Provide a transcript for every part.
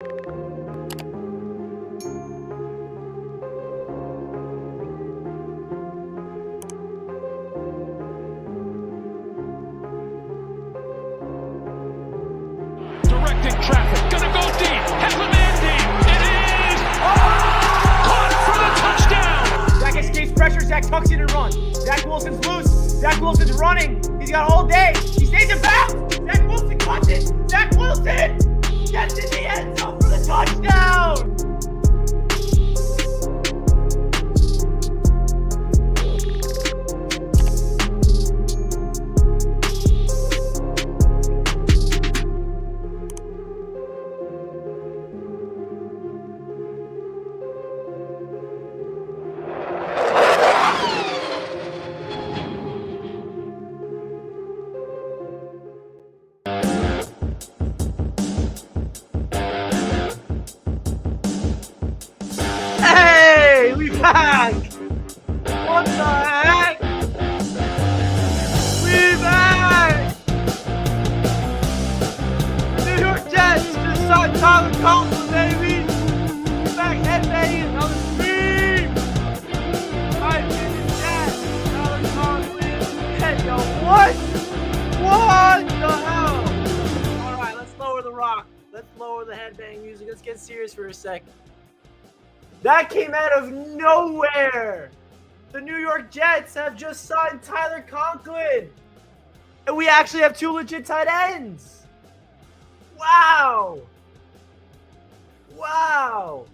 Directing traffic, gonna go deep, has a man deep, it is! Caught for the touchdown! Zach escapes pressure, Zach tucks it and runs. Zach Wilson's loose, Zach Wilson's running, he's got all day, he stays in bounds! Zach Wilson cuts it, Zach Wilson gets in the end zone for the touchdown! Hey, we back! What the heck? We back! New York Jets just signed Tyler Conklin, baby! We back headbanging on the stream! My opinion, Jets, Tyler Conklin. Hey, yo, what? What the hell? Alright, let's lower the rock. Let's lower the headbang music. Let's get serious for a second. That came out of nowhere. The New York Jets have just signed Tyler Conklin. And we actually have two legit tight ends. Wow. Wow.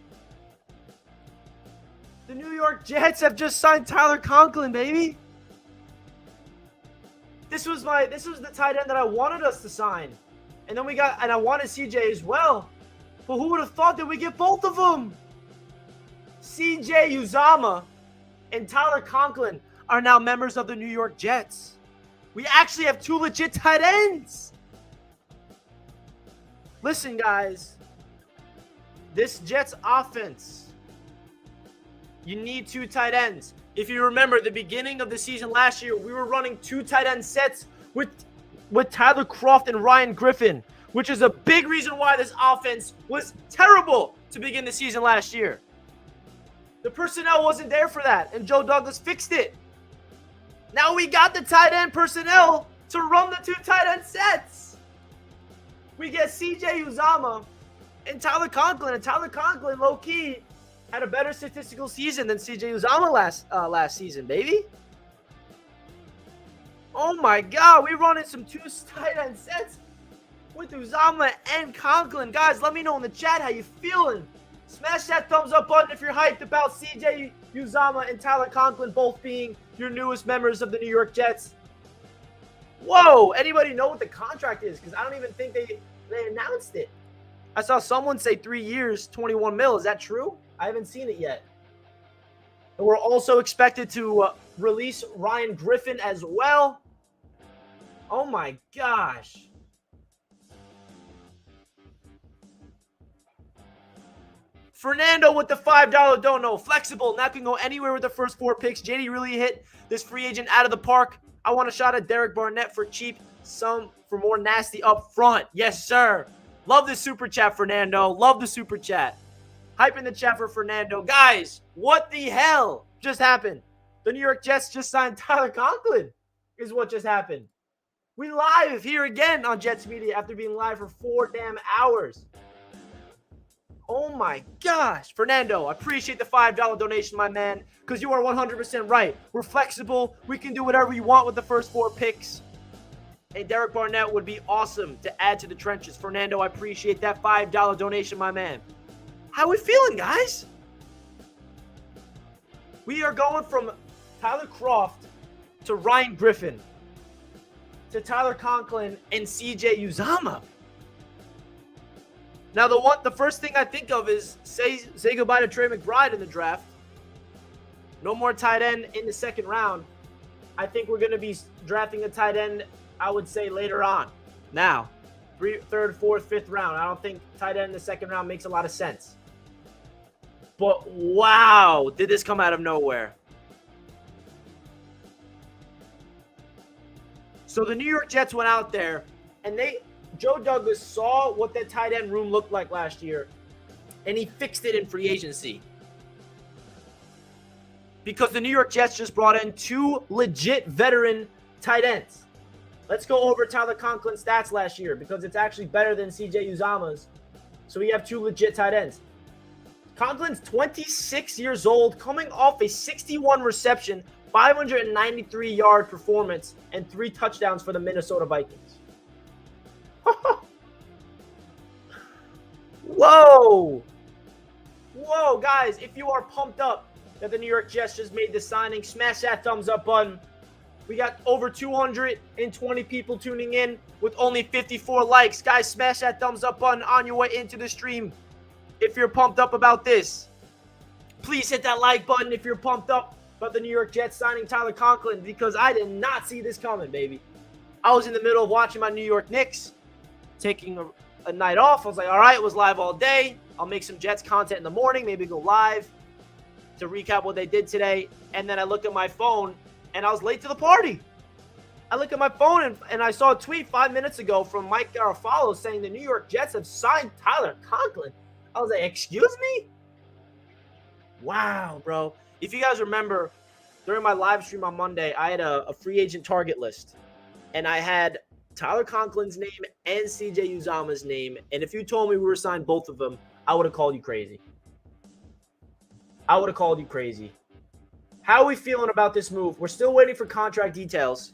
The New York Jets have just signed Tyler Conklin, baby. This was the tight end that I wanted us to sign. And then I wanted CJ as well. But who would have thought that we get both of them? CJ Uzomah and Tyler Conklin are now members of the New York Jets. We actually have two legit tight ends. Listen, guys. This Jets offense, you need two tight ends. If you remember the beginning of the season last year, we were running two tight end sets with Tyler Kroft and Ryan Griffin, which is a big reason why this offense was terrible to begin the season last year. The personnel wasn't there for that, and Joe Douglas fixed it. Now we got the tight end personnel to run the two tight end sets. We get CJ Uzomah and Tyler Conklin, and Tyler Conklin, low-key, had a better statistical season than CJ Uzomah last season, baby. Oh my God, we running some two tight end sets with Uzomah and Conklin. Guys, let me know in the chat how you feeling. Smash that thumbs up button if you're hyped about CJ Uzomah and Tyler Conklin both being your newest members of the New York Jets. Whoa, anybody know what the contract is? Because I don't even think they announced it. I saw someone say 3 years, 21 mil. Is that true? I haven't seen it yet. And we're also expected to release Ryan Griffin as well. Oh my gosh. Fernando with the $5 dono. Flexible, not going to go anywhere with the first 4 picks. JD really hit this free agent out of the park. I want a shot at Derek Barnett for cheap. Some for more nasty up front. Yes, sir. Love the super chat, Fernando. Love the super chat. Hype in the chat for Fernando. Guys, what the hell just happened? The New York Jets just signed Tyler Conklin is what just happened. We live here again on Jets Media after being live for 4 damn hours. Oh my gosh. Fernando, I appreciate the $5 donation, my man, because you are 100% right. We're flexible. We can do whatever you want with the first 4 picks. And Derek Barnett would be awesome to add to the trenches. Fernando, I appreciate that $5 donation, my man. How we feeling, guys? We are going from Tyler Kroft to Ryan Griffin to Tyler Conklin and CJ Uzomah. Now, the first thing I think of is say goodbye to Trey McBride in the draft. No more tight end in the second round. I think we're going to be drafting a tight end, I would say, later on. Now, third, fourth, fifth round. I don't think tight end in the second round makes a lot of sense. But wow, did this come out of nowhere? So the New York Jets went out there, and Joe Douglas saw what that tight end room looked like last year, and he fixed it in free agency. Because the New York Jets just brought in 2 legit veteran tight ends. Let's go over Tyler Conklin's stats last year because it's actually better than CJ Uzama's. So we have 2 legit tight ends. Conklin's 26 years old, coming off a 61 reception, 593-yard performance, and 3 touchdowns for the Minnesota Vikings. Whoa! Whoa, guys, if you are pumped up that the New York Jets just made this signing, smash that thumbs up button. We got over 220 people tuning in with only 54 likes. Guys, smash that thumbs up button on your way into the stream if you're pumped up about this. Please hit that like button if you're pumped up about the New York Jets signing Tyler Conklin, because I did not see this coming, baby. I was in the middle of watching my New York Knicks, taking a night off. I was like, all right, it was live all day. I'll make some Jets content in the morning, maybe go live to recap what they did today. And then I looked at my phone, and I was late to the party. I looked at my phone, and I saw a tweet 5 minutes ago from Mike Garafolo saying the New York Jets have signed Tyler Conklin. I was like, excuse me? Wow, bro. If you guys remember, during my live stream on Monday, I had a free agent target list. And I had Tyler Conklin's name and CJ Uzama's name. And if you told me we were signed both of them, I would have called you crazy. I would have called you crazy. How are we feeling about this move? We're still waiting for contract details.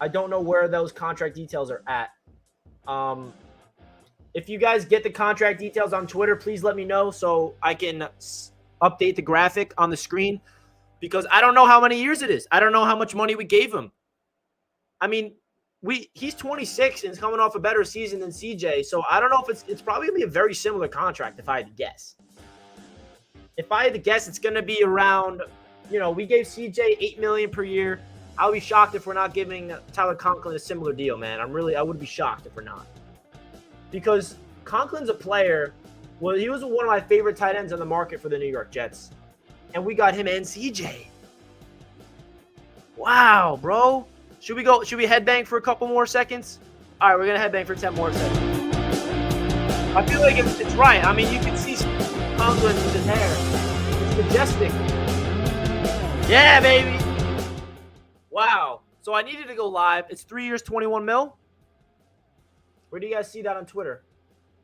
I don't know where those contract details are at. If you guys get the contract details on Twitter, please let me know so I can update the graphic on the screen, because I don't know how many years it is. I don't know how much money we gave him. I mean, he's 26 and is coming off a better season than CJ, so I don't know if it's probably going to be a very similar contract if I had to guess. If I had to guess, it's going to be around, we gave CJ $8 million per year. I'll be shocked if we're not giving Tyler Conklin a similar deal, man. I would be shocked if we're not. Because Conklin's a player, he was one of my favorite tight ends on the market for the New York Jets. And we got him and CJ. Wow, bro. Should we headbang for a couple more seconds? All right, we're going to headbang for 10 more seconds. I feel like it's right. I mean, you can see Conklin with his hair. It's majestic. Yeah, baby. Wow. So I needed to go live. It's 3 years, 21 mil. Where do you guys see that on Twitter?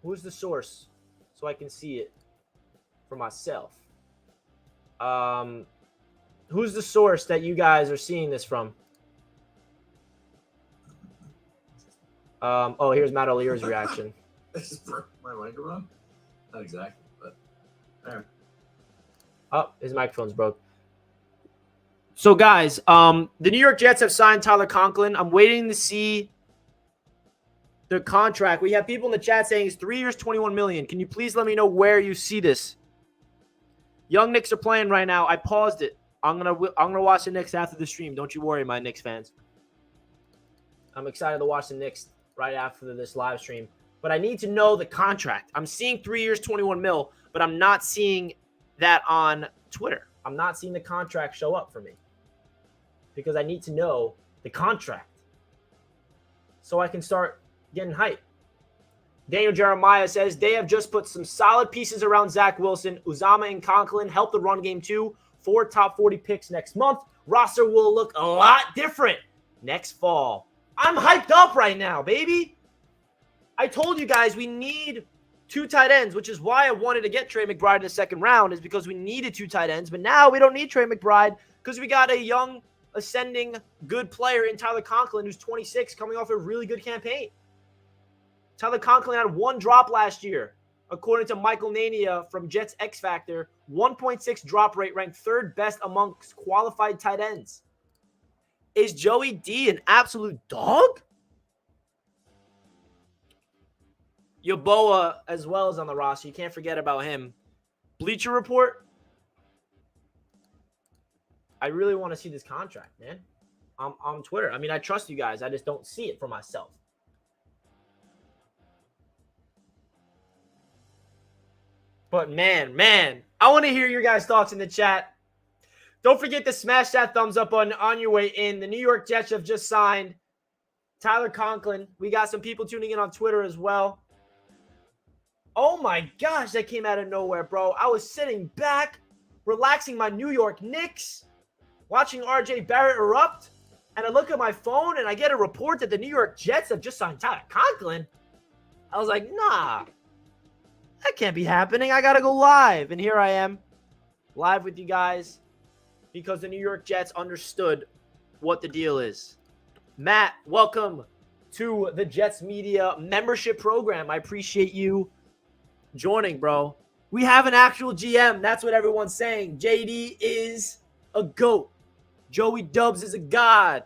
Who's the source so I can see it for myself? Who's the source that you guys are seeing this from? Here's Matt O'Leary's reaction. This is my microphone? Not exactly, but there. Oh, his microphone's broke. So, guys, the New York Jets have signed Tyler Conklin. I'm waiting to see the contract. We have people in the chat saying it's 3 years, $21 million. Can you please let me know where you see this? Young Knicks are playing right now. I paused it. I'm gonna watch the Knicks after the stream. Don't you worry, my Knicks fans. I'm excited to watch the Knicks right after this live stream. But I need to know the contract. I'm seeing 3 years, 21 mil, but I'm not seeing that on Twitter. I'm not seeing the contract show up for me because I need to know the contract so I can start getting hype. Daniel Jeremiah says they have just put some solid pieces around Zach Wilson. Uzama and Conklin help the run game too. 4 top 40 picks next month. Roster will look a lot different next fall. I'm hyped up right now, baby. I told you guys we need 2 tight ends, which is why I wanted to get Trey McBride in the second round, is because we needed 2 tight ends. But now we don't need Trey McBride because we got a young, ascending, good player in Tyler Conklin, who's 26, coming off a really good campaign. Tyler Conklin had 1 drop last year. According to Michael Nania from Jets X Factor, 1.6 drop rate, ranked 3rd best amongst qualified tight ends. Is Joey D an absolute dog? Yaboa as well is on the roster. You can't forget about him. Bleacher Report. I really want to see this contract, man. On Twitter. I mean, I trust you guys. I just don't see it for myself. But man, I want to hear your guys' thoughts in the chat. Don't forget to smash that thumbs up button on your way in. The New York Jets have just signed Tyler Conklin. We got some people tuning in on Twitter as well. Oh my gosh, that came out of nowhere, bro. I was sitting back, relaxing my New York Knicks, watching RJ Barrett erupt, and I look at my phone and I get a report that the New York Jets have just signed Tyler Conklin. I was like, nah, that can't be happening. I got to go live. And here I am, live with you guys, because the New York Jets understood what the deal is. Matt, welcome to the Jets Media membership program. I appreciate you joining, bro. We have an actual GM. That's what everyone's saying. JD is a GOAT. Joey Dubs is a god.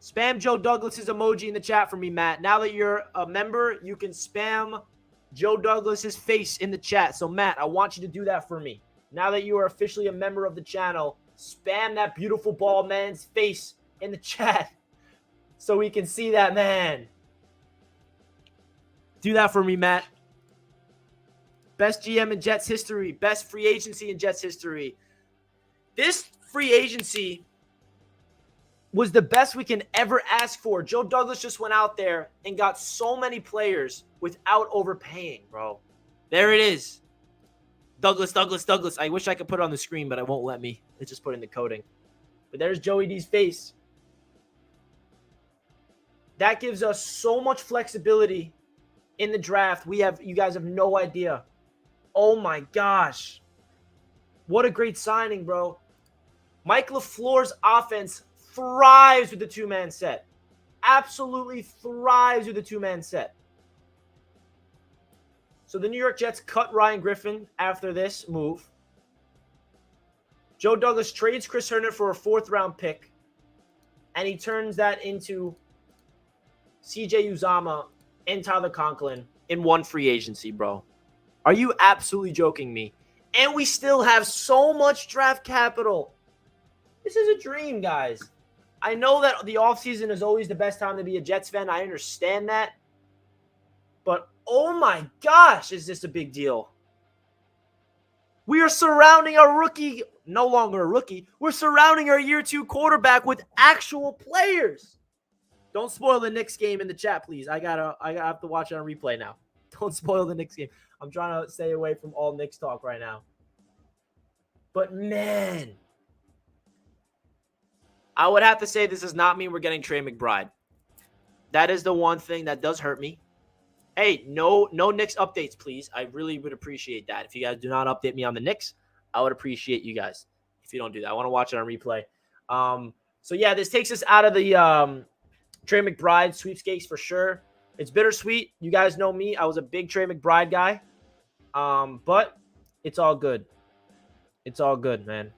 Spam Joe Douglas's emoji in the chat for me, Matt. Now that you're a member, you can spam Joe Douglas's face in the chat. So, Matt, I want you to do that for me. Now that you are officially a member of the channel, spam that beautiful bald man's face in the chat so we can see that man. Do that for me, Matt. Best GM in Jets history. Best free agency in Jets history. This free agency was the best we can ever ask for. Joe Douglas just went out there and got so many players without overpaying, bro. There it is. Douglas. I wish I could put it on the screen, but it won't let me. Let's just put it in the coding. But there's Joey D's face. That gives us so much flexibility in the draft. You guys have no idea. Oh my gosh. What a great signing, bro. Mike LaFleur's offense thrives with the two-man set. Absolutely thrives with the two-man set. So the New York Jets cut Ryan Griffin after this move. Joe Douglas trades Chris Herndon for a 4th-round pick, and he turns that into CJ Uzomah and Tyler Conklin in one free agency, bro. Are you absolutely joking me? And we still have so much draft capital. This is a dream, guys. I know that the offseason is always the best time to be a Jets fan. I understand that. But, oh my gosh, is this a big deal? We are surrounding our rookie, no longer a rookie. We're surrounding our year 2 quarterback with actual players. Don't spoil the Knicks game in the chat, please. I have to watch it on replay now. Don't spoil the Knicks game. I'm trying to stay away from all Knicks talk right now. But, man, I would have to say this does not mean we're getting Trey McBride. That is the one thing that does hurt me. Hey, no Knicks updates, please. I really would appreciate that. If you guys do not update me on the Knicks, I would appreciate you guys if you don't do that. I want to watch it on replay. So, yeah, this takes us out of the Trey McBride sweepstakes for sure. It's bittersweet. You guys know me. I was a big Trey McBride guy. But it's all good. It's all good, man.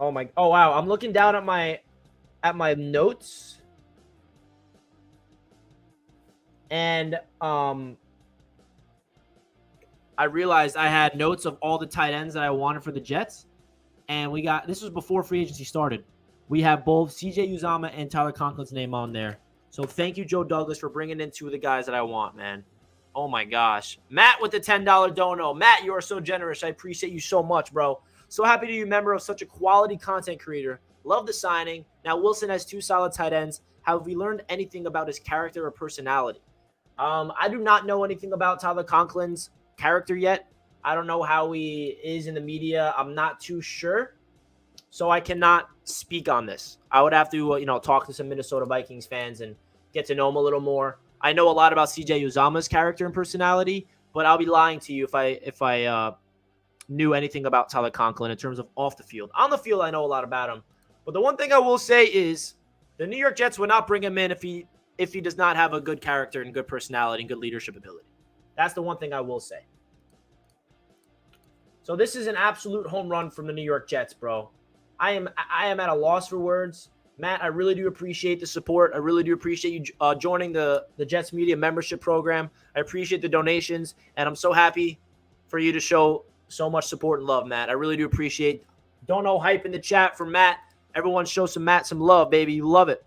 Oh wow. I'm looking down at my notes. And I realized I had notes of all the tight ends that I wanted for the Jets. And this was before free agency started. We have both CJ Uzomah and Tyler Conklin's name on there. So thank you, Joe Douglas, for bringing in 2 of the guys that I want, man. Oh my gosh. Matt with the $10 dono. Matt, you are so generous. I appreciate you so much, bro. So happy to be a member of such a quality content creator. Love the signing. Now Wilson has 2 solid tight ends. Have we learned anything about his character or personality? I do not know anything about Tyler Conklin's character yet. I don't know how he is in the media. I'm not too sure. So I cannot speak on this. I would have to, talk to some Minnesota Vikings fans and get to know him a little more. I know a lot about CJ Uzomah's character and personality, but I'll be lying to you if I knew anything about Tyler Conklin in terms of off the field. On the field, I know a lot about him. But the one thing I will say is the New York Jets would not bring him in if he does not have a good character and good personality and good leadership ability. That's the one thing I will say. So this is an absolute home run from the New York Jets, bro. I am at a loss for words. Matt, I really do appreciate the support. I really do appreciate you joining the Jets Media membership program. I appreciate the donations, and I'm so happy for you to show so much support and love, Matt. I really do appreciate. Dono hype in the chat for Matt. Everyone show Matt some love, baby. You love it.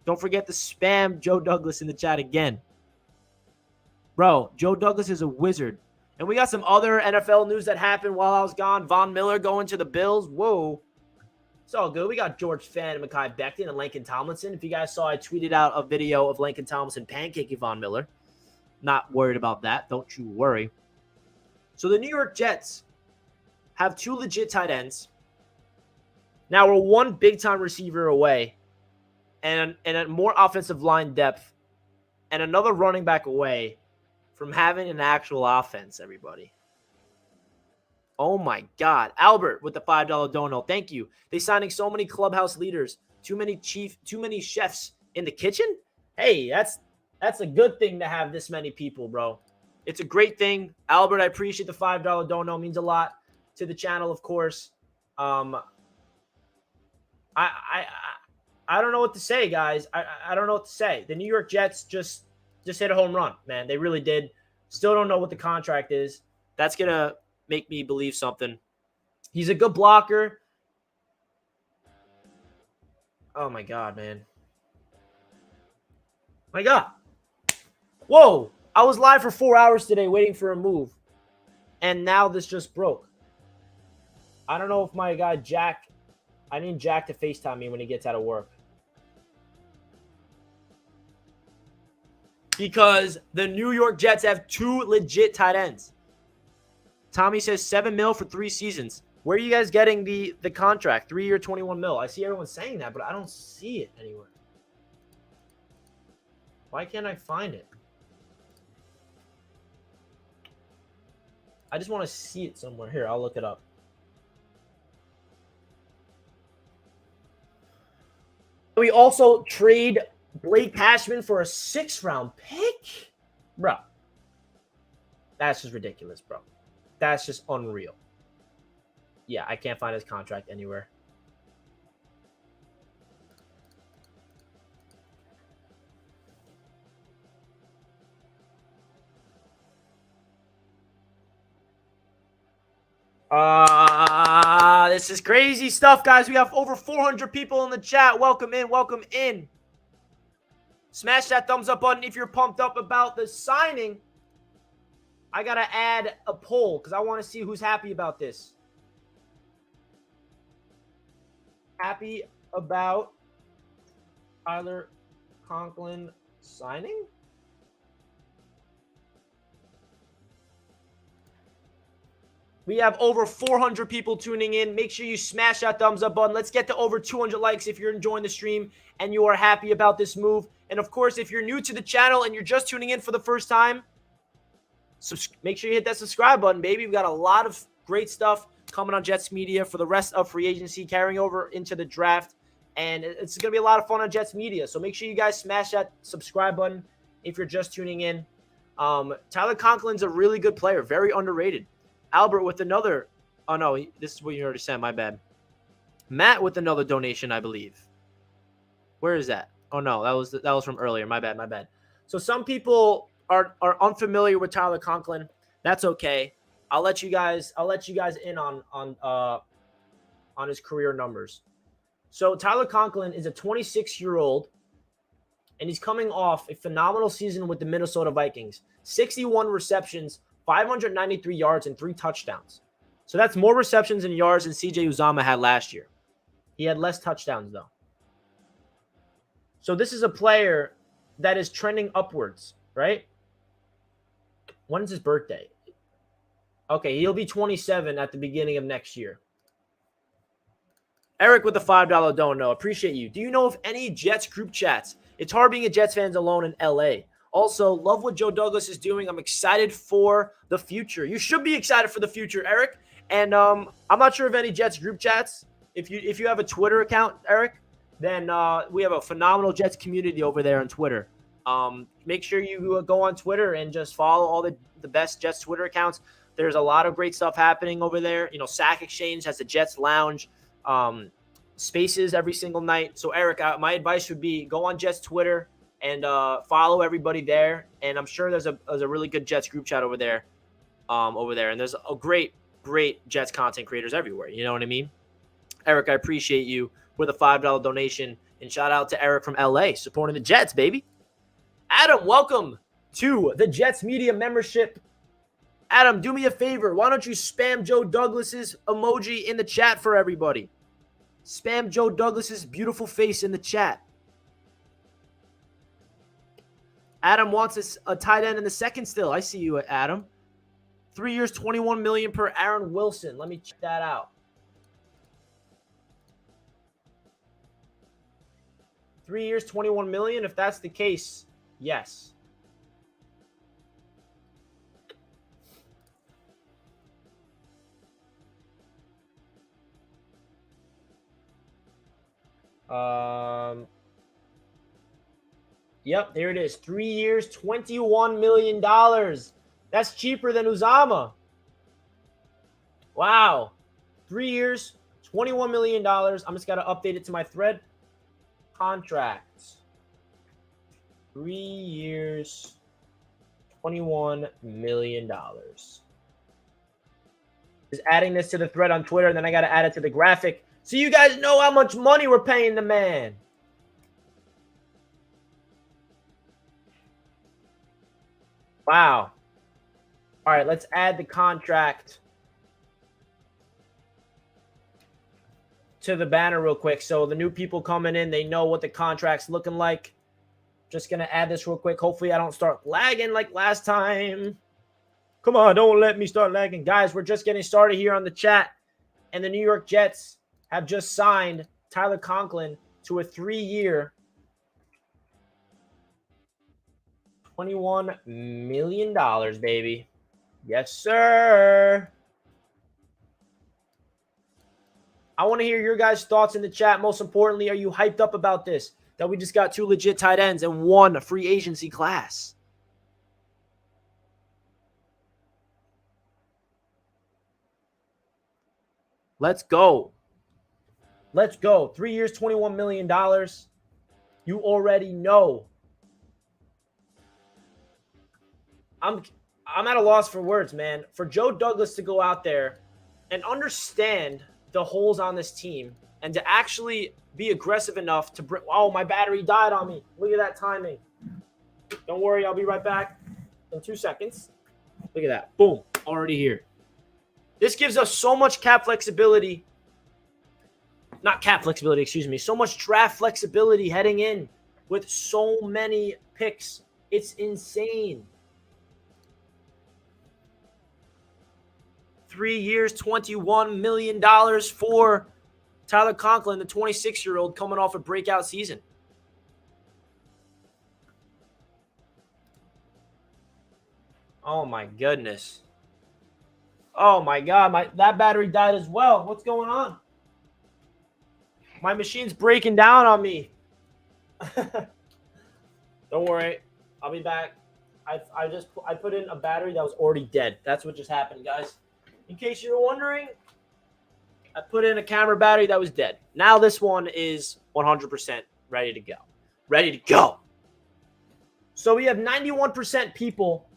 Don't forget to spam Joe Douglas in the chat again. Bro, Joe Douglas is a wizard. And we got some other NFL news that happened while I was gone. Von Miller going to the Bills. Whoa. It's all good. We got George Fan, Mekhi Becton, and Laken Tomlinson. If you guys saw, I tweeted out a video of Laken Tomlinson pancaking Von Miller. Not worried about that. Don't you worry. So the New York Jets have 2 legit tight ends. Now we're 1 big-time receiver away and a more offensive line depth and another running back away from having an actual offense, everybody. Oh my God. Albert with the $5 dono. Thank you. They signing so many clubhouse leaders. Too many chefs in the kitchen? Hey, that's a good thing to have this many people, bro. It's a great thing. Albert, I appreciate the $5 dono. It means a lot to the channel, of course. I don't know what to say, guys. I don't know what to say. The New York Jets just hit a home run, man. They really did. Still don't know what the contract is. That's going to make me believe something. He's a good blocker. Oh, my God, man. My God. Whoa. I was live for 4 hours today waiting for a move. And now this just broke. I don't know if my guy Jack... I need Jack to FaceTime me when he gets out of work. Because the New York Jets have 2 legit tight ends. Tommy says $7 million for 3 seasons. Where are you guys getting the contract? 3-year, $21 million. I see everyone saying that, but I don't see it anywhere. Why can't I find it? I just want to see it somewhere. Here, I'll look it up. We also trade Blake Cashman for a 6th-round pick? Bro. That's just ridiculous, bro. That's just unreal. Yeah, I can't find his contract anywhere. This is crazy stuff, guys. We have over 400 people in the chat. Welcome in. Welcome in. Smash that thumbs up button if you're pumped up about the signing. I got to add a poll because I want to see who's happy about this. Happy about Tyler Conklin signing? We have over 400 people tuning in. Make sure you smash that thumbs up button. Let's get to over 200 likes if you're enjoying the stream and you are happy about this move. And of course, if you're new to the channel and you're just tuning in for the first time, make sure you hit that subscribe button, baby. We've got a lot of great stuff coming on Jets Media for the rest of free agency, carrying over into the draft. And it's going to be a lot of fun on Jets Media. So make sure you guys smash that subscribe button if you're just tuning in. Tyler Conklin's a really good player, very underrated. Albert with another. Oh, no, this is what you already said. My bad. Matt with another donation, I believe. Where is that? Oh, no, that was from earlier. My bad. So some people are unfamiliar with Tyler Conklin. That's okay. I'll let you guys in on his career numbers. So Tyler Conklin is a 26-year-old, and he's coming off a phenomenal season with the Minnesota Vikings. 61 receptions, 593 yards, and 3 touchdowns. So that's more receptions and yards than CJ Uzomah had last year. He had less touchdowns, though. So this is a player that is trending upwards, right? When is his birthday? Okay, he'll be 27 at the beginning of next year. Eric with the $5 don't know. Appreciate you. Do you know of any Jets group chats? It's hard being a Jets fan alone in LA. Also, love what Joe Douglas is doing. I'm excited for the future. You should be excited for the future, Eric. And I'm not sure of any Jets group chats. If you have a Twitter account, Eric, then we have a phenomenal Jets community over there on Twitter. Make sure you go on Twitter and just follow all the best Jets Twitter accounts. There's a lot of great stuff happening over there. You know, Sack Exchange has the Jets Lounge spaces every single night. So, Eric, my advice would be go on Jets Twitter and follow everybody there. And I'm sure there's a really good Jets group chat over there. And there's a great Jets content creators everywhere. You know what I mean? Eric, I appreciate you with a $5 donation. And shout out to Eric from LA supporting the Jets, baby. Adam, welcome to the Jets Media membership. Adam, do me a favor. Why don't you spam Joe Douglas's emoji in the chat for everybody? Spam Joe Douglas's beautiful face in the chat. Adam wants a tight end in the second still. I see you, Adam. 3 years, $21 million per Aaron Wilson. Let me check that out. 3 years, $21 million. If that's the case, yes. Yep, there it is. 3 years, $21 million. That's cheaper than Uzama. Wow. 3 years, $21 million. I'm just got to update it to my thread. Contracts. 3 years, $21 million. Just adding this to the thread on Twitter, and then I got to add it to the graphic so you guys know how much money we're paying the man. Wow. All right, let's add the contract to the banner real quick. So the new people coming in, they know what the contract's looking like. Just going to add this real quick. Hopefully I don't start lagging like last time. Come on, don't let me start lagging. Guys, we're just getting started here on the chat. And the New York Jets have just signed Tyler Conklin to a 3-year, $21 million, baby. Yes, sir. I want to hear your guys' thoughts in the chat. Most importantly, are you hyped up about this? That we just got 2 legit tight ends and 1 free agency class. Let's go. Let's go. 3 years, $21 million. You already know. I'm at a loss for words, man. For Joe Douglas to go out there and understand the holes on this team and to actually be aggressive enough to bring. Oh, my battery died on me. Look at that timing. Don't worry, I'll be right back in 2 seconds. Look at that. Boom. Already here. This gives us so much cap flexibility. Not cap flexibility, excuse me. So much draft flexibility heading in with so many picks. It's insane. 3 years, $21 million for Tyler Conklin, the 26-year-old coming off a breakout season. Oh, my goodness. Oh, my God. That battery died as well. What's going on? My machine's breaking down on me. Don't worry. I'll be back. I put in a battery that was already dead. That's what just happened, guys. In case you were wondering, I put in a camera battery that was dead. Now this one is 100% ready to go. Ready to go. So we have 91% people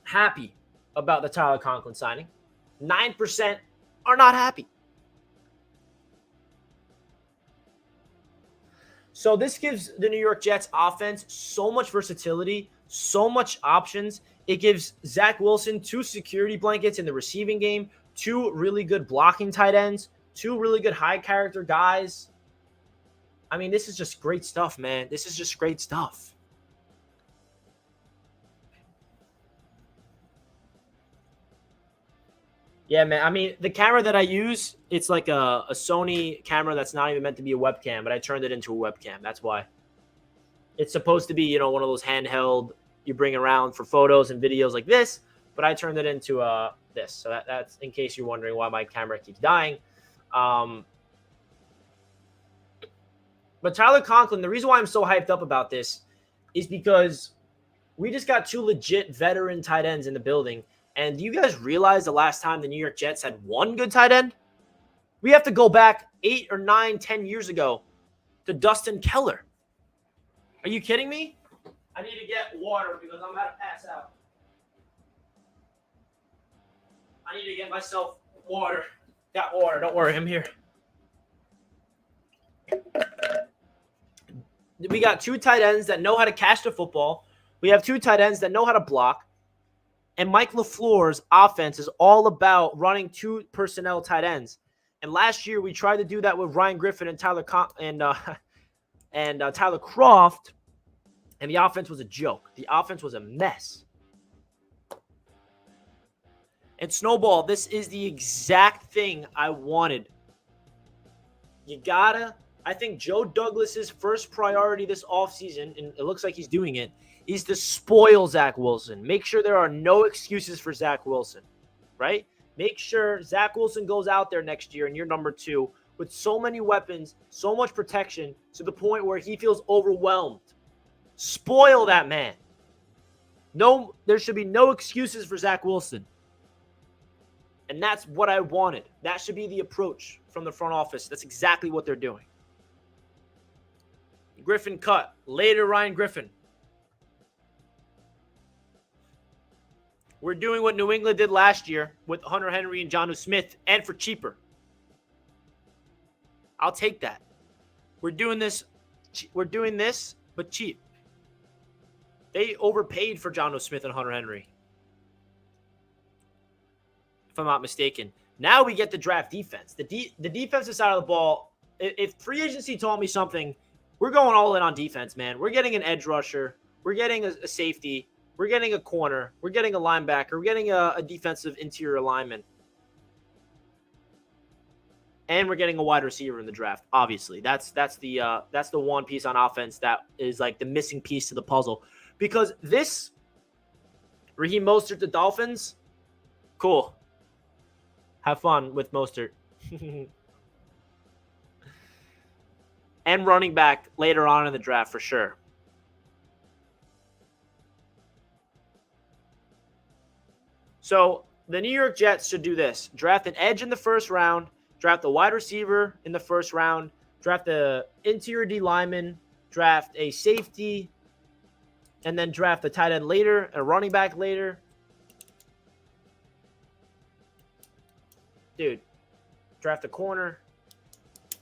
happy about the Tyler Conklin signing. 9% are not happy. So this gives the New York Jets offense so much versatility, so much options. It gives Zach Wilson 2 security blankets in the receiving game, 2 really good blocking tight ends, 2 really good high character guys. I mean, this is just great stuff, man. This is just great stuff. Yeah, man. I mean, the camera that I use, it's like a Sony camera that's not even meant to be a webcam, but I turned it into a webcam. That's why. It's supposed to be, you know, one of those handheld you bring around for photos and videos like this, but I turned it into this. So that's in case you're wondering why my camera keeps dying. But Tyler Conklin, the reason why I'm so hyped up about this is because we just got 2 legit veteran tight ends in the building. And do you guys realize the last time the New York Jets had 1 good tight end? We have to go back 8 or 9, 10 years ago to Dustin Keller. Are you kidding me? I need to get water because I'm about to pass out. I need to get myself water. Got water. Don't worry. I'm here. We got 2 tight ends that know how to catch the football. We have 2 tight ends that know how to block. And Mike LaFleur's offense is all about running 2 personnel tight ends. And last year we tried to do that with Ryan Griffin and Tyler Tyler Croft, and the offense was a joke. The offense was a mess. And Snowball, this is the exact thing I wanted. I think Joe Douglas's first priority this offseason, and it looks like he's doing it, is to spoil Zach Wilson. Make sure there are no excuses for Zach Wilson, right? Make sure Zach Wilson goes out there next year and you're number 2 with so many weapons, so much protection, to the point where he feels overwhelmed. Spoil that man. No, there should be no excuses for Zach Wilson. And that's what I wanted. That should be the approach from the front office. That's exactly what they're doing. Griffin cut. Later, Ryan Griffin. We're doing what New England did last year with Hunter Henry and Jonnu Smith, and for cheaper. I'll take that. We're doing this, but cheap. They overpaid for Jonnu Smith and Hunter Henry, if I'm not mistaken. Now we get the draft defense. The defensive side of the ball, if free agency taught me something, we're going all in on defense, man. We're getting an edge rusher. We're getting a safety. We're getting a corner. We're getting a linebacker. We're getting a defensive interior lineman. And we're getting a wide receiver in the draft, obviously. That's the one piece on offense that is like the missing piece to the puzzle. Because this Raheem Mostert, the Dolphins, cool. Have fun with Mostert. And running back later on in the draft for sure. So the New York Jets should do this. Draft an edge in the first round. Draft a wide receiver in the first round. Draft the interior D lineman. Draft a safety. And then draft a tight end later. A running back later. Dude. Draft a corner.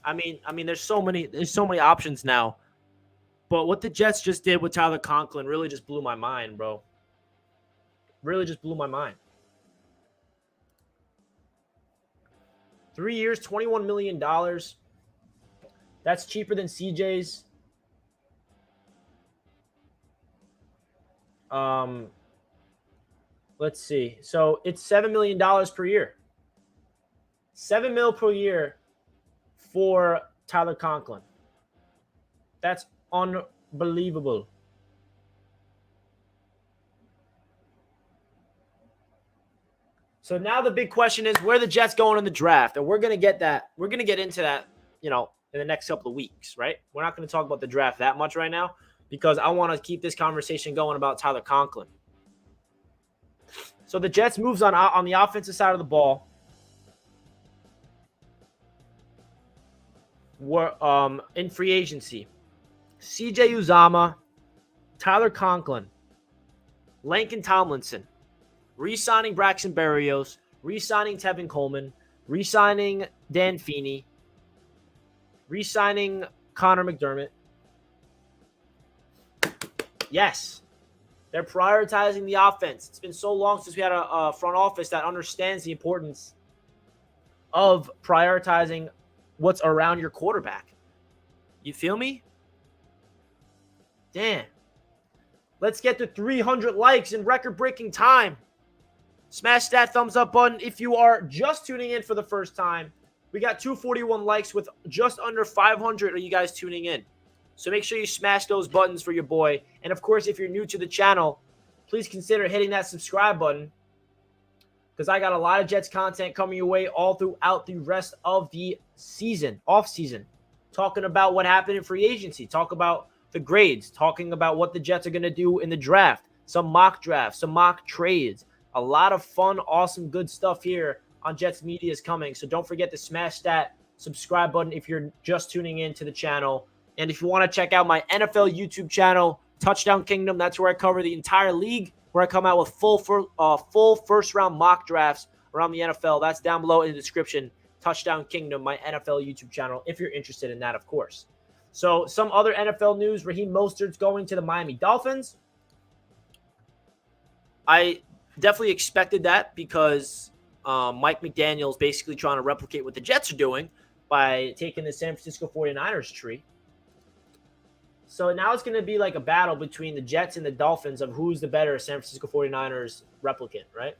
I mean, there's so many options now. But what the Jets just did with Tyler Conklin really just blew my mind, bro. Really just blew my mind. 3 years, $21 million. That's cheaper than CJ's. Let's see. So it's $7 million per year. $7 mil per year for Tyler Conklin. That's unbelievable. So now the big question is where the Jets going in the draft, and we're gonna get that. We're gonna get into that, in the next couple of weeks, right? We're not gonna talk about the draft that much right now because I want to keep this conversation going about Tyler Conklin. So the Jets moves on the offensive side of the ball. Were in free agency, CJ Uzomah, Tyler Conklin, Laken Tomlinson. Re-signing Braxton Berrios, re-signing Tevin Coleman, re-signing Dan Feeney, re-signing Connor McDermott. Yes, they're prioritizing the offense. It's been so long since we had a front office that understands the importance of prioritizing what's around your quarterback. You feel me? Damn. Let's get to 300 likes in record-breaking time. Smash that thumbs up button if you are just tuning in for the first time. We got 241 likes with just under 500 of you guys tuning in. So make sure you smash those buttons for your boy. And of course, if you're new to the channel, please consider hitting that subscribe button because I got a lot of Jets content coming your way all throughout the rest of the season, off season. Talking about what happened in free agency. Talk about the grades. Talking about what the Jets are going to do in the draft. Some mock drafts, some mock trades. A lot of fun, awesome, good stuff here on Jets Media is coming. So don't forget to smash that subscribe button if you're just tuning in to the channel. And if you want to check out my NFL YouTube channel, Touchdown Kingdom, that's where I cover the entire league, where I come out with full first-round mock drafts around the NFL. That's down below in the description. Touchdown Kingdom, my NFL YouTube channel, if you're interested in that, of course. So some other NFL news, Raheem Mostert's going to the Miami Dolphins. I definitely expected that because Mike McDaniel's basically trying to replicate what the Jets are doing by taking the San Francisco 49ers tree. So now it's going to be like a battle between the Jets and the Dolphins of who's the better San Francisco 49ers replicant, right?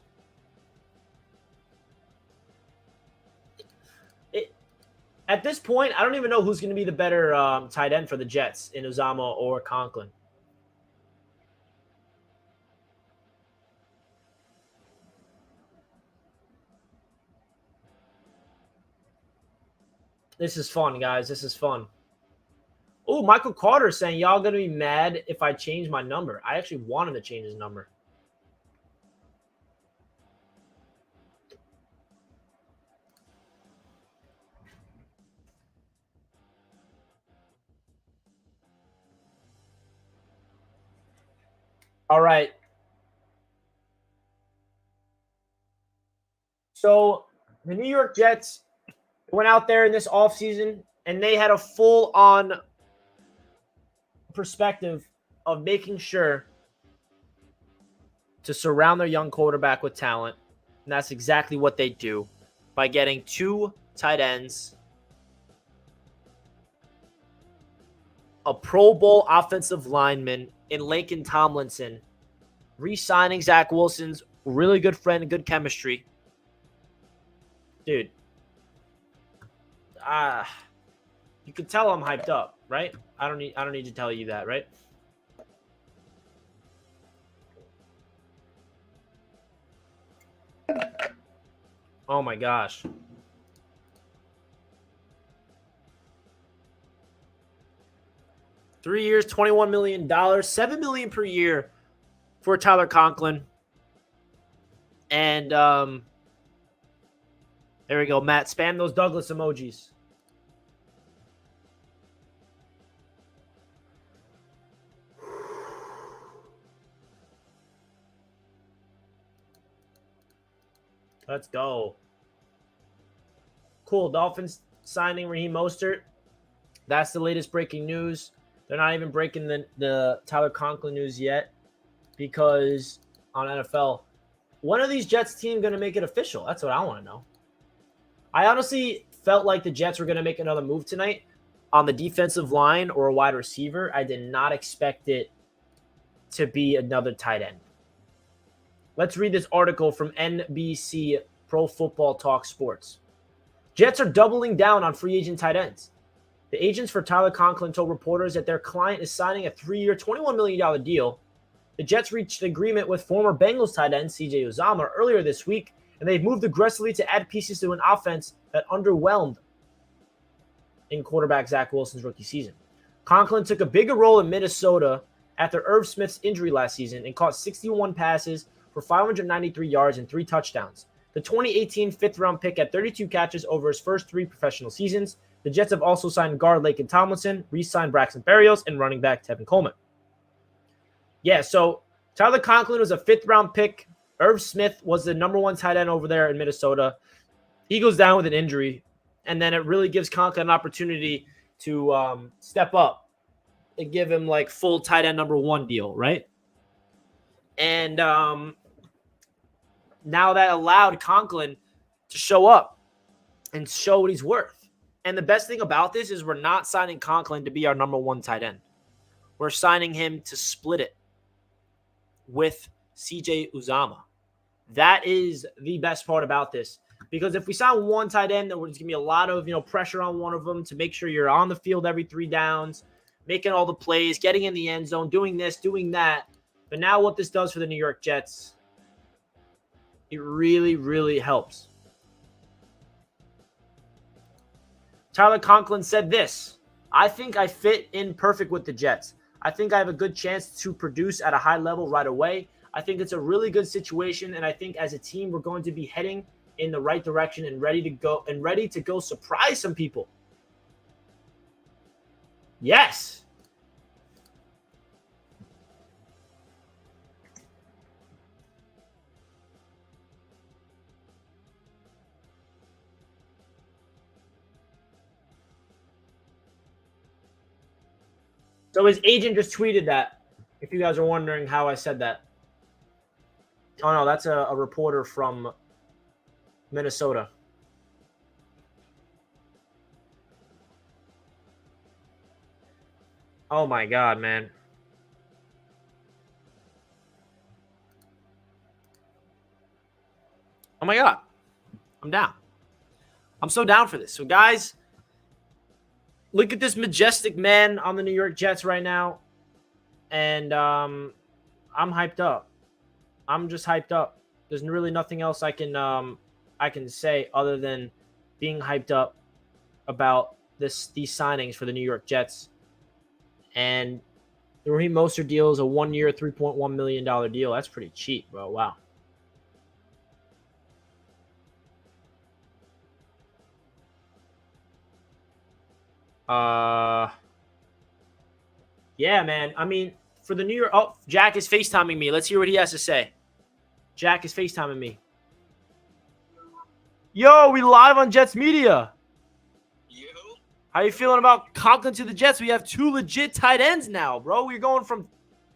At this point, I don't even know who's going to be the better tight end for the Jets in Uzama or Conklin. This is fun, guys. This is fun. Oh, Michael Carter saying, y'all going to be mad if I change my number. I actually want him to change his number. All right. So the New York Jets went out there in this offseason, and they had a full-on perspective of making sure to surround their young quarterback with talent. And that's exactly what they do by getting 2 tight ends, a Pro Bowl offensive lineman in Laken Tomlinson, re-signing Zach Wilson's really good friend and good chemistry. Dude, you can tell I'm hyped up, right? I don't need to tell you that, right? Oh my gosh. $3 years, $21 million, $7 million per year for Tyler Conklin. And there we go, Matt. Spam those Douglas emojis. Let's go. Cool. Dolphins signing Raheem Mostert. That's the latest breaking news. They're not even breaking the Tyler Conklin news yet because on NFL, when are these Jets team going to make it official? That's what I want to know. I honestly felt like the Jets were going to make another move tonight on the defensive line or a wide receiver. I did not expect it to be another tight end. Let's read this article from NBC Pro Football Talk Sports. Jets are doubling down on free agent tight ends. The agents for Tyler Conklin told reporters that their client is signing a 3-year, $21 million deal. The Jets reached an agreement with former Bengals tight end CJ Uzama earlier this week, and they've moved aggressively to add pieces to an offense that underwhelmed in quarterback Zach Wilson's rookie season. Conklin took a bigger role in Minnesota after Irv Smith's injury last season and caught 61 passes for 593 yards and 3 touchdowns. The 2018 fifth-round pick had 32 catches over his first 3 professional seasons. The Jets have also signed guard Laken Tomlinson, re-signed Braxton Berrios, and running back Tevin Coleman. Yeah, so Tyler Conklin was a 5th-round pick. Irv Smith was the number 1 tight end over there in Minnesota. He goes down with an injury, and then it really gives Conklin an opportunity to step up and give him like full tight end number 1 deal, right? And now that allowed Conklin to show up and show what he's worth. And the best thing about this is we're not signing Conklin to be our number 1 tight end. We're signing him to split it with CJ Uzama. That is the best part about this. Because if we sign 1 tight end, then there's going to be a lot of pressure on one of them to make sure you're on the field every 3 downs, making all the plays, getting in the end zone, doing this, doing that. But now what this does for the New York Jets, it really, really helps. Tyler Conklin said this: I think I fit in perfect with the Jets. I think I have a good chance to produce at a high level right away. I think it's a really good situation, and I think as a team we're going to be heading in the right direction and ready to go surprise some people. Yes. So his agent just tweeted that, if you guys are wondering how I said that. Oh, no, that's a reporter from Minnesota. Oh my God, man. Oh my God. I'm down. I'm so down for this. So, guys, look at this majestic man on the New York Jets right now. And I'm hyped up. I'm just hyped up. There's really nothing else I can say other than being hyped up about these signings for the New York Jets. And the Raheem Mostert deal is a 1-year, $3.1 million deal. That's pretty cheap, bro. Wow. Yeah, man. I mean, for the New York. Oh, Jack is FaceTiming me. Let's hear what he has to say. Jack is FaceTiming me. Yo, we live on Jets Media. You? How you feeling about Conklin to the Jets? We have 2 legit tight ends now, bro. We're going from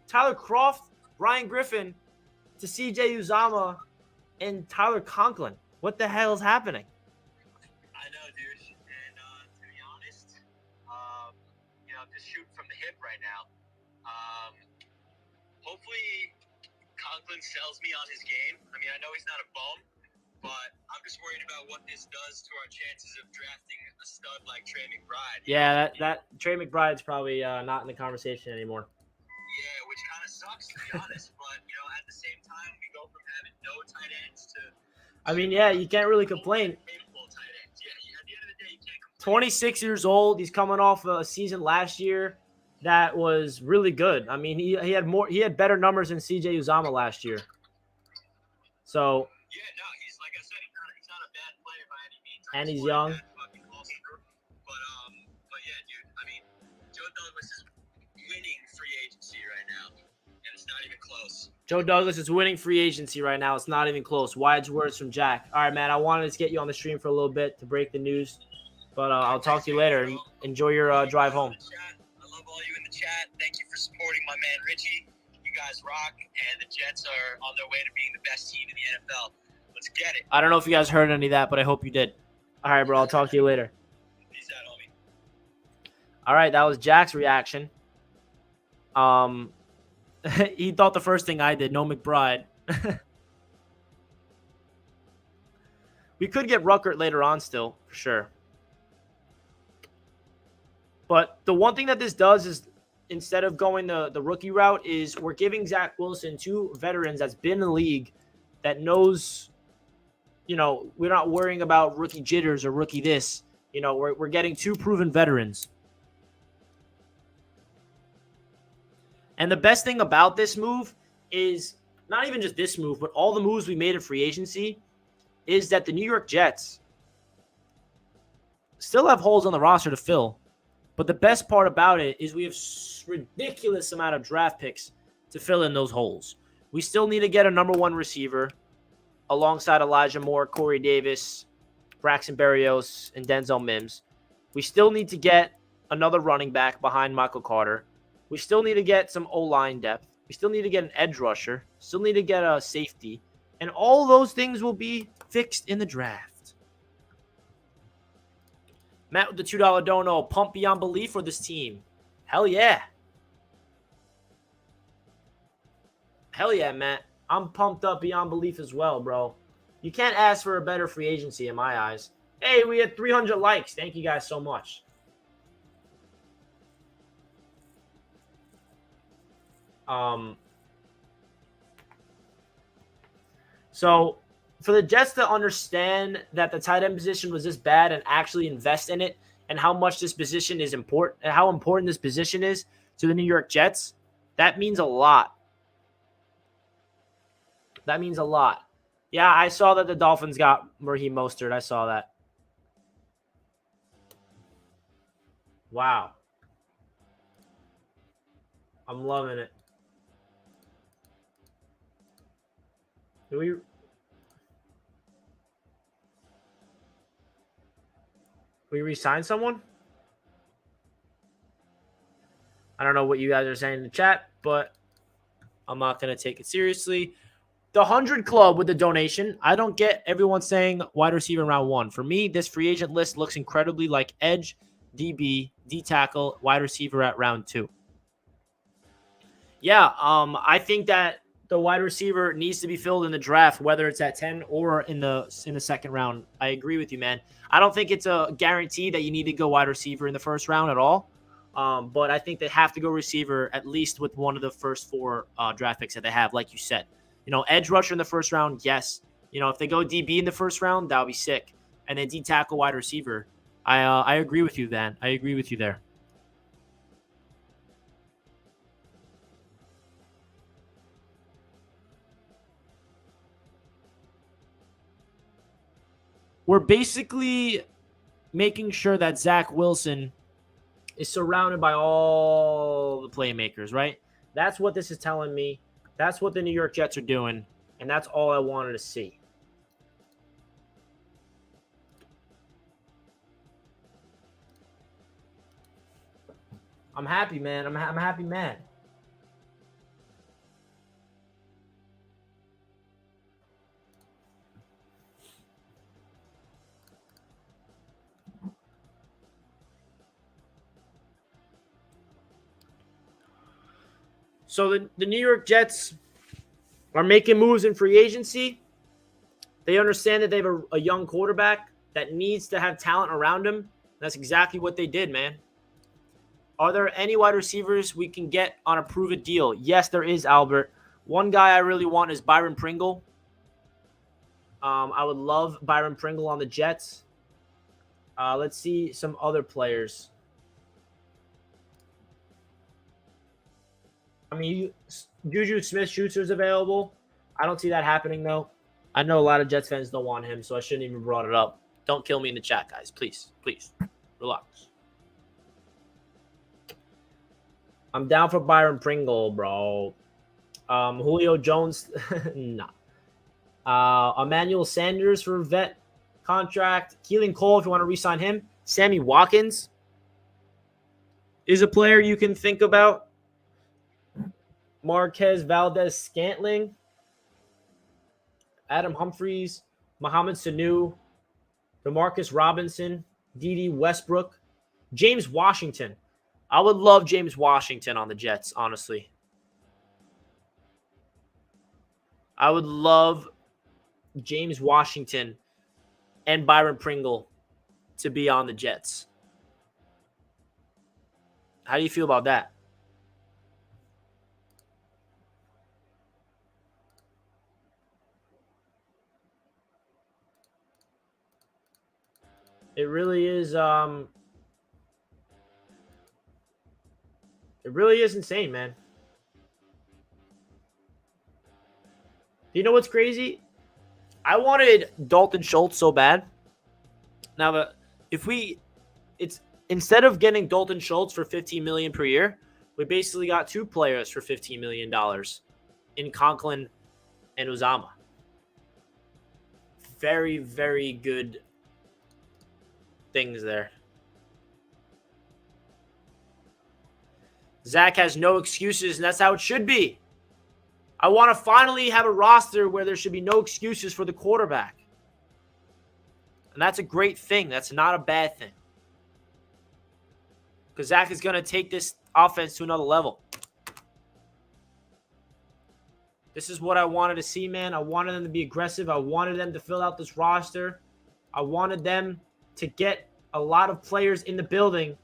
Tyler Kroft, Brian Griffin, to CJ Uzama and Tyler Conklin. What the hell is happening? I know, dude. And to be honest, I'm just shooting from the hip right now. Hopefully, Conklin sells me on his game. I mean, I know he's not a bum, but I'm just worried about what this does to our chances of drafting a stud like Trey McBride. Yeah, that Trey McBride's probably not in the conversation anymore. Yeah, which kind of sucks, to be honest. But, at the same time, we go from having no tight ends to... I mean, yeah, you can't really complain. Capable tight ends. Yeah, at the end of the day, you can't complain. 26 years old. He's coming off a season last year that was really good. I mean, he had better numbers than CJ Uzama last year. So, Yeah, no, he's like I said, he's not a bad player by any means. And he's young. But yeah, dude, I mean, Joe Douglas is winning free agency right now, and it's not even close. Joe Douglas is winning free agency right now. It's not even close. Wise words from Jack. All right, man, I wanted to get you on the stream for a little bit to break the news, but I'll talk to you later. Enjoy your drive home. I love all you in the chat. Thank you for supporting my man Richie. You guys rock, and the Jets are on their way to being the best team in the NFL. Let's get it. I don't know if you guys heard any of that, but I hope you did. All right, bro, I'll talk to you later. Peace out, homie. All right, that was Jack's reaction. He thought the first thing I did, no McBride. We could get Ruckert later on still, for sure. But the one thing that this does is instead of going the rookie route is we're giving Zach Wilson 2 veterans that's been in the league that knows, we're not worrying about rookie jitters or rookie this. We're getting 2 proven veterans. And the best thing about this move is not even just this move, but all the moves we made in free agency is that the New York Jets still have holes on the roster to fill. But the best part about it is we have ridiculous amount of draft picks to fill in those holes. We still need to get a number 1 receiver alongside Elijah Moore, Corey Davis, Braxton Berrios, and Denzel Mims. We still need to get another running back behind Michael Carter. We still need to get some O-line depth. We still need to get an edge rusher. Still need to get a safety. And all those things will be fixed in the draft. Matt with the $2 dono. Pump beyond belief for this team. Hell yeah. Hell yeah, Matt. I'm pumped up beyond belief as well, bro. You can't ask for a better free agency in my eyes. Hey, we had 300 likes. Thank you guys so much. So for the Jets to understand that the tight end position was this bad and actually invest in it and how much this position is important and how important this position is to the New York Jets, that means a lot. That means a lot. Yeah, I saw that the Dolphins got Raheem Mostert. I saw that. Wow. I'm loving it. Do we re-sign someone? I don't know what you guys are saying in the chat, but I'm not going to take it seriously. the 100 club with the donation. I don't get everyone saying wide receiver in round 1. For me, this free agent list looks incredibly like edge, DB, D tackle, wide receiver at round 2. Yeah, I think that the wide receiver needs to be filled in the draft, whether it's at 10 or in the second round. I agree with you, man. I don't think it's a guarantee that you need to go wide receiver in the first round at all. But I think they have to go receiver at least with one of the first 4 draft picks that they have, like you said. Edge rusher in the first round, yes. If they go DB in the first round, that would be sick. And then D tackle, wide receiver. I agree with you, Van. I agree with you there. We're basically making sure that Zach Wilson is surrounded by all the playmakers, right? That's what this is telling me. That's what the New York Jets are doing, and that's all I wanted to see. I'm happy, man. I'm a happy man. So the New York Jets are making moves in free agency. They understand that they have a young quarterback that needs to have talent around him. That's exactly what they did, man. Are there any wide receivers we can get on a prove-it deal? Yes, there is, Albert. One guy I really want is Byron Pringle. I would love Byron Pringle on the Jets. Let's see some other players. I mean, Juju Smith-Schuster's available. I don't see that happening, though. I know a lot of Jets fans don't want him, so I shouldn't even brought it up. Don't kill me in the chat, guys. Please. Relax. I'm down for Byron Pringle, bro. Julio Jones, nah. Emmanuel Sanders for vet contract. Keelan Cole, if you want to re-sign him. Sammy Watkins is a player you can think about. Marquez Valdez-Scantling. Adam Humphries. Mohamed Sanu. DeMarcus Robinson. Dede Westbrook. James Washington. I would love James Washington on the Jets, honestly. I would love James Washington and Byron Pringle to be on the Jets. How do you feel about that? It really is insane, man. You know what's crazy? I wanted Dalton Schultz so bad. Now, it's instead of getting Dalton Schultz for $15 million per year, we basically got 2 players for $15 million in Conklin and Uzama. Very, very good things there. Zach has no excuses, and that's how it should be. I want to finally have a roster where there should be no excuses for the quarterback. And that's a great thing. That's not a bad thing. Because Zach is going to take this offense to another level. This is what I wanted to see, man. I wanted them to be aggressive. I wanted them to fill out this roster. I wanted them to get a lot of players in the building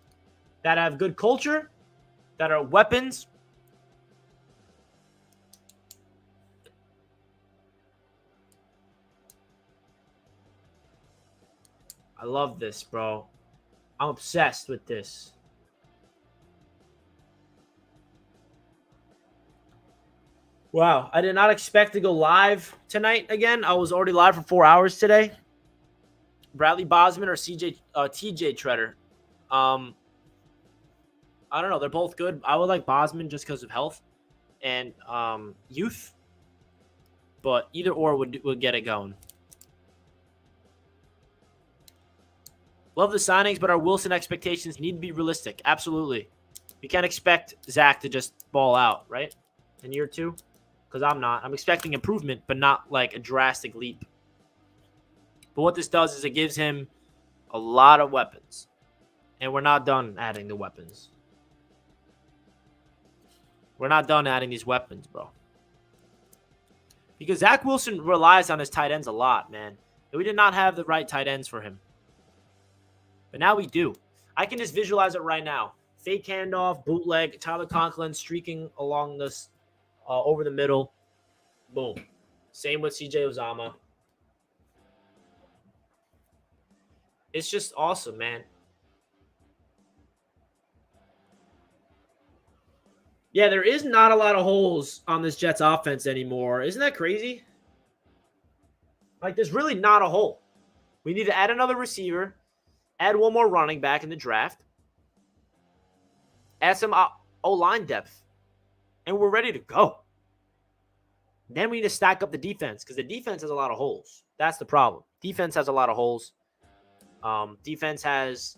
that have good culture, that are weapons. I love this, bro. I'm obsessed with this. Wow, I did not expect to go live tonight again. I was already live for 4 hours today. Bradley Bosman or TJ Treader. I don't know. They're both good. I would like Bosman just because of health and youth. But either or would get it going. Love the signings, but our Wilson expectations need to be realistic. Absolutely. We can't expect Zach to just ball out, right? In year 2. because I'm not. I'm expecting improvement, but not like a drastic leap. But what this does is it gives him a lot of weapons. And we're not done adding the weapons. We're not done adding these weapons, bro. Because Zach Wilson relies on his tight ends a lot, man. And we did not have the right tight ends for him. But now we do. I can just visualize it right now. Fake handoff, bootleg, Tyler Conklin streaking along this over the middle. Boom. Same with CJ Uzama. It's just awesome, man. Yeah, there is not a lot of holes on this Jets offense anymore. Isn't that crazy? Like, there's really not a hole. We need to add another receiver, add one more running back in the draft, add some O-line depth, and we're ready to go. Then we need to stack up the defense because the defense has a lot of holes. That's the problem. Defense has a lot of holes. Defense has,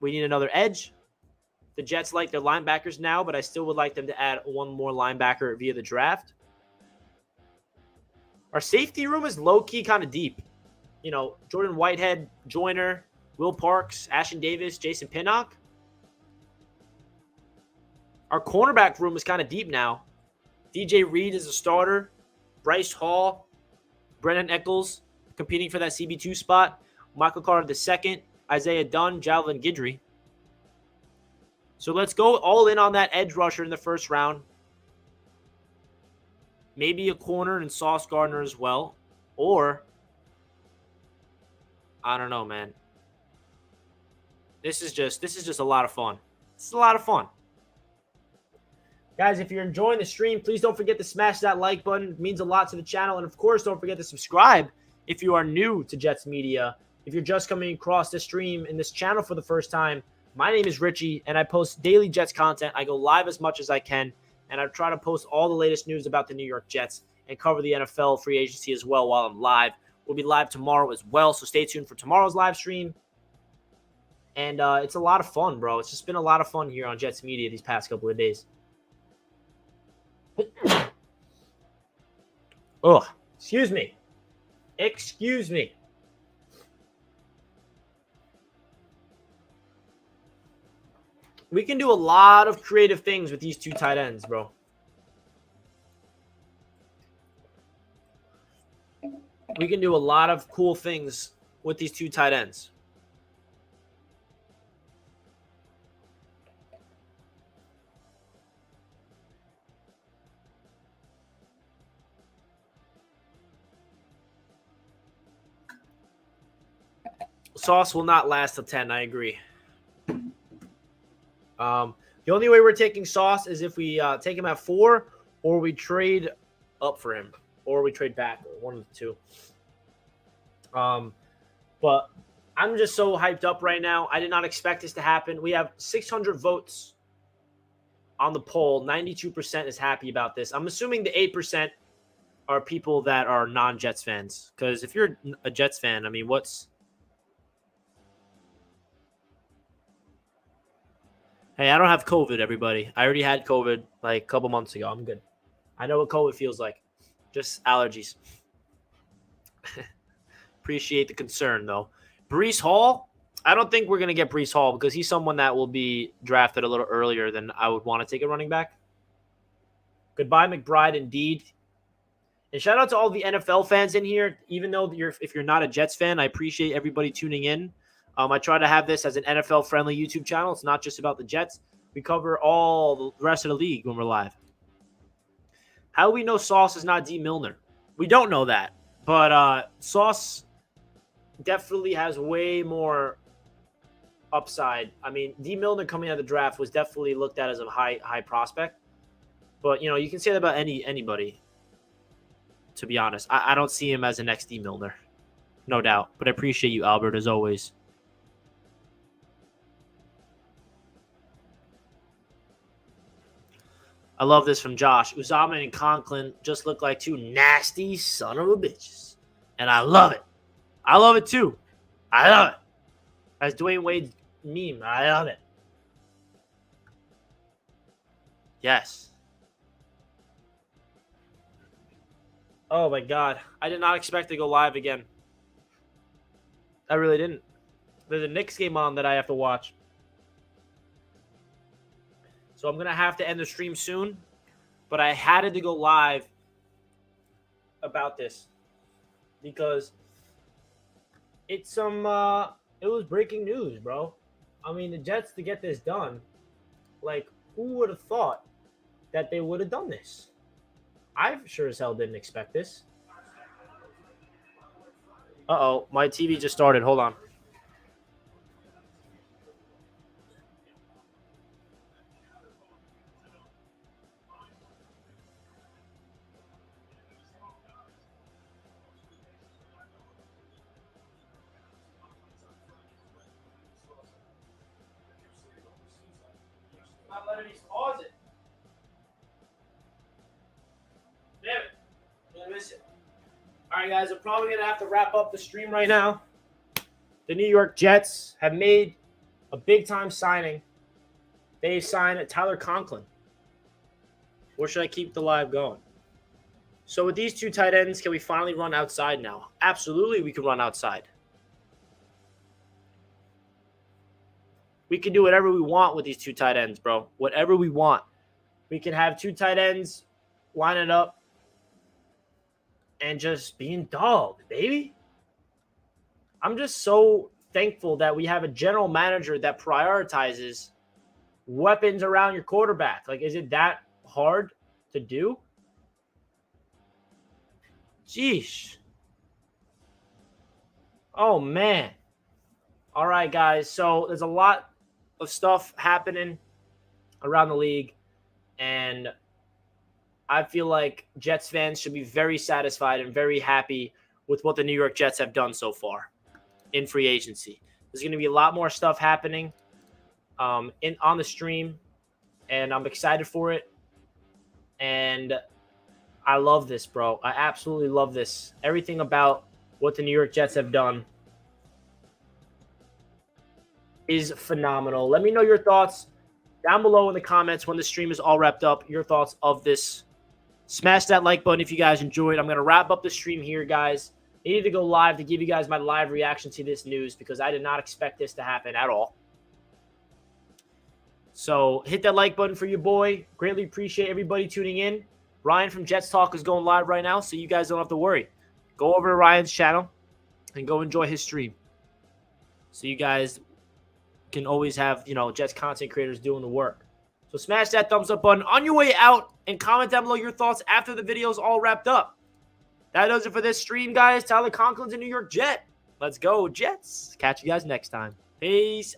we need another edge. The Jets like their linebackers now, but I still would like them to add one more linebacker via the draft. Our safety room is low-key kind of deep. Jordan Whitehead, Joyner, Will Parks, Ashton Davis, Jason Pinnock. Our cornerback room is kind of deep now. DJ Reed is a starter. Bryce Hall, Brennan Eccles competing for that CB2 spot. Michael Carter II, Isaiah Dunn, Javelin Guidry. So let's go all in on that edge rusher in the first round. Maybe a corner and Sauce Gardner as well. Or, I don't know, man. This is just a lot of fun. It's a lot of fun. Guys, if you're enjoying the stream, please don't forget to smash that like button. It means a lot to the channel. And, of course, don't forget to subscribe if you are new to Jets Media. If you're just coming across this stream in this channel for the first time, my name is Richie, and I post daily Jets content. I go live as much as I can, and I try to post all the latest news about the New York Jets and cover the NFL free agency as well while I'm live. We'll be live tomorrow as well, so stay tuned for tomorrow's live stream. And it's a lot of fun, bro. It's just been a lot of fun here on Jets Media these past couple of days. Oh, excuse me. Excuse me. We can do a lot of creative things with these two tight ends, bro. We can do a lot of cool things with these two tight ends. Sauce will not last till 10, I agree. The only way we're taking Sauce is if we take him at 4 or we trade up for him or we trade back, or one of the two. But I'm just so hyped up right now. I did not expect this to happen. We have 600 votes on the poll. 92% is happy about this. I'm assuming the 8% are people that are non-Jets fans. Because if you're a Jets fan, I mean, what's... Hey, I don't have COVID, everybody. I already had COVID like a couple months ago. I'm good. I know what COVID feels like. Just allergies. Appreciate the concern, though. Breece Hall, I don't think we're going to get Breece Hall because he's someone that will be drafted a little earlier than I would want to take a running back. Goodbye, McBride, indeed. And shout out to all the NFL fans in here. Even though if you're not a Jets fan, I appreciate everybody tuning in. I try to have this as an NFL-friendly YouTube channel. It's not just about the Jets. We cover all the rest of the league when we're live. How do we know Sauce is not D. Milner? We don't know that. But Sauce definitely has way more upside. I mean, D. Milner coming out of the draft was definitely looked at as a high prospect. But, you can say that about anybody, to be honest. I don't see him as an next D. Milner. No doubt. But I appreciate you, Albert, as always. I love this from Josh. Uzama and Conklin just look like two nasty son of a bitches. And I love it. I love it too. I love it. That's Dwayne Wade's meme. I love it. Yes. Oh my God. I did not expect to go live again. I really didn't. There's a Knicks game on that I have to watch. So I'm going to have to end the stream soon. But I had to go live about this because it's it was breaking news, bro. I mean, the Jets, to get this done, like, who would have thought that they would have done this? I sure as hell didn't expect this. Uh-oh, my TV just started. Hold on. Not letting me pause it. Damn it. I'm gonna miss it. All right, guys, I'm probably going to have to wrap up the stream right now. The New York Jets have made a big-time signing. They signed Tyler Conklin. Or should I keep the live going? So with these two tight ends, can we finally run outside now? Absolutely, we can run outside. We can do whatever we want with these two tight ends, bro. Whatever we want. We can have two tight ends, line it up, and just being dogged, baby. I'm just so thankful that we have a general manager that prioritizes weapons around your quarterback. Like, is it that hard to do? Jeez. Oh, man. All right, guys. So there's a lot of stuff happening around the league, and I feel like Jets fans should be very satisfied and very happy with what the New York Jets have done so far in free agency. There's going to be a lot more stuff happening on the stream, and I'm excited for it. And I love this, bro. I absolutely love this. Everything about what the New York Jets have done is phenomenal. Let me know your thoughts down below in the comments when the stream is all wrapped up. Your thoughts of this. Smash that like button if you guys enjoyed. I'm going to wrap up the stream here, guys. I needed to go live to give you guys my live reaction to this news because I did not expect this to happen at all. So hit that like button for your boy. Greatly appreciate everybody tuning in. Ryan from Jets Talk is going live right now, so you guys don't have to worry. Go over to Ryan's channel and go enjoy his stream. So you guys can always have, Jets content creators doing the work. So smash that thumbs up button on your way out and comment down below your thoughts after the video is all wrapped up. That does it for this stream, guys. Tyler Conklin's a New York Jet. Let's go, Jets. Catch you guys next time. Peace.